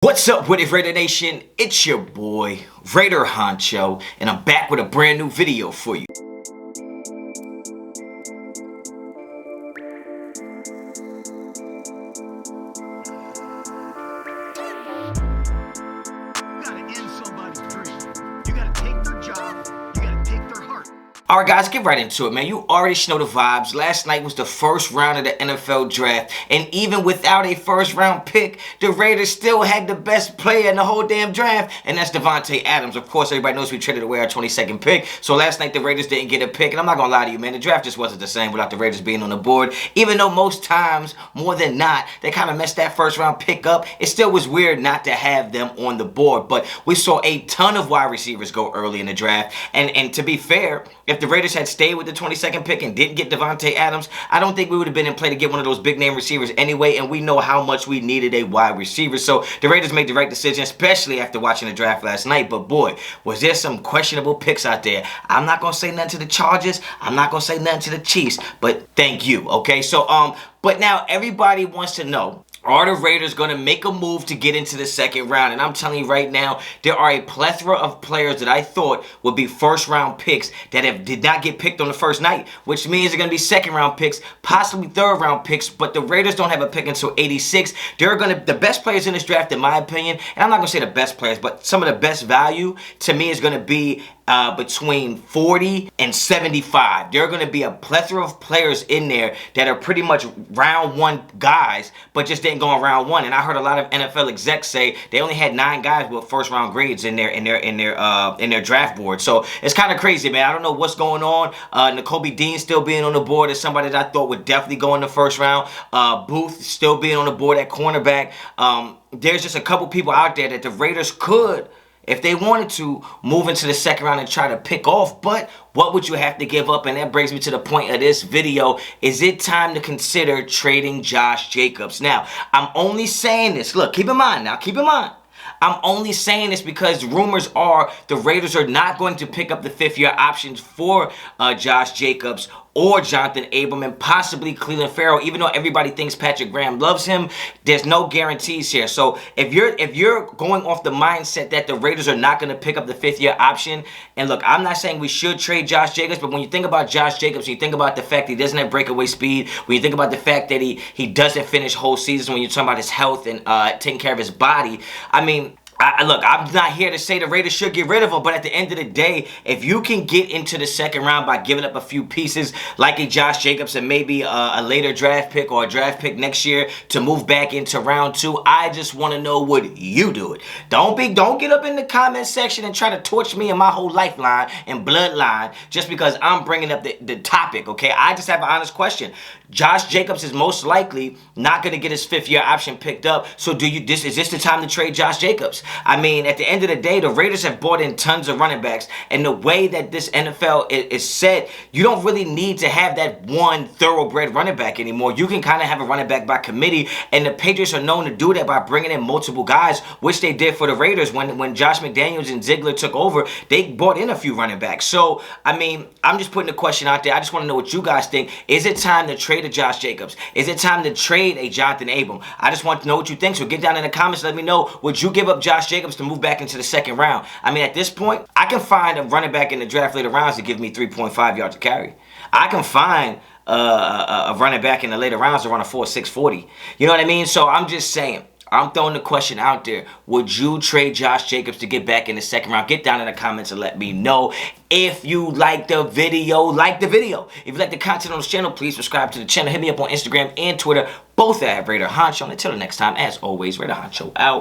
What's up with it, Raider Nation? It's your boy, Raider Honcho, and I'm back with a brand new video for you. Alright guys, get right into it, man. You already know the vibes. Last night was the first round of the NFL draft, and even without a first round pick, the Raiders still had the best player in the whole damn draft, and that's Davante Adams. Of course, everybody knows we traded away our 22nd pick, so last night the Raiders didn't get a pick, and I'm not gonna lie to you, man, the draft just wasn't the same without the Raiders being on the board. Even though most times, more than not, they kind of messed that first round pick up, it still was weird not to have them on the board. But we saw a ton of wide receivers go early in the draft, and to be fair, if the Raiders had stayed with the 22nd pick and didn't get Davante Adams, I don't think we would have been in play to get one of those big name receivers anyway, and we know how much we needed a wide receiver. So the Raiders made the right decision, especially after watching the draft last night. But boy, was there some questionable picks out there. I'm not going to say nothing to the Chargers. I'm not going to say nothing to the Chiefs, but thank you, okay? So, but now everybody wants to know, are the Raiders going to make a move to get into the second round? And I'm telling you right now, there are a plethora of players that I thought would be first-round picks that did not get picked on the first night, which means they're going to be second-round picks, possibly third-round picks, but the Raiders don't have a pick until 86. The best players in this draft, in my opinion, and I'm not going to say the best players, but some of the best value, to me, is going to be between 40 and 75. There are going to be a plethora of players in there that are pretty much round one guys, but just didn't go in round one. And I heard a lot of NFL execs say they only had 9 guys with first round grades in their draft board. So it's kind of crazy, man. I don't know what's going on. Nakobe Dean still being on the board is somebody that I thought would definitely go in the first round. Booth still being on the board at cornerback. There's just a couple people out there that the Raiders could, if they wanted to, move into the second round and try to pick off. But what would you have to give up? And that brings me to the point of this video. Is it time to consider trading Josh Jacobs? Now, I'm only saying this. Look, keep in mind. I'm only saying this because rumors are the Raiders are not going to pick up the 5th-year options for Josh Jacobs or Jonathan Abram, and possibly Cleveland Farrell. Even though everybody thinks Patrick Graham loves him, there's no guarantees here. So if you're going off the mindset that the Raiders are not going to pick up the 5th-year option, and look, I'm not saying we should trade Josh Jacobs, but when you think about Josh Jacobs, you think about the fact that he doesn't have breakaway speed, when you think about the fact that he doesn't finish whole seasons, when you're talking about his health and taking care of his body, I mean, look, I'm not here to say the Raiders should get rid of him, but at the end of the day, if you can get into the second round by giving up a few pieces like a Josh Jacobs and maybe a later draft pick or a draft pick next year to move back into round 2, I just want to know, would you do it? Don't get up in the comment section and try to torch me and my whole lifeline and bloodline just because I'm bringing up the topic, okay? I just have an honest question. Josh Jacobs is most likely not going to get his 5th-year option picked up, so is this the time to trade Josh Jacobs? I mean, at the end of the day, the Raiders have brought in tons of running backs, and the way that this NFL is set, you don't really need to have that one thoroughbred running back anymore. You can kind of have a running back by committee, and the Patriots are known to do that by bringing in multiple guys, which they did for the Raiders when Josh McDaniels and Ziegler took over. They brought in a few running backs. So, I mean, I'm just putting the question out there. I just want to know what you guys think. Is it time to trade a Josh Jacobs? Is it time to trade a Jonathan Abram? I just want to know what you think, so get down in the comments. Let me know, would you give up Josh Jacobs to move back into the second round? I mean, at this point, I can find a running back in the draft later rounds to give me 3.5 yards to carry. I can find a running back in the later rounds to run a 4.6 40. You know what I mean? So I'm just saying, I'm throwing the question out there. Would you trade Josh Jacobs to get back in the second round? Get down in the comments and let me know. If you like the video, like the video. If you like the content on this channel, please subscribe to the channel. Hit me up on Instagram and Twitter, both at Raider Honcho. Until the next time, as always, Raider Honcho out.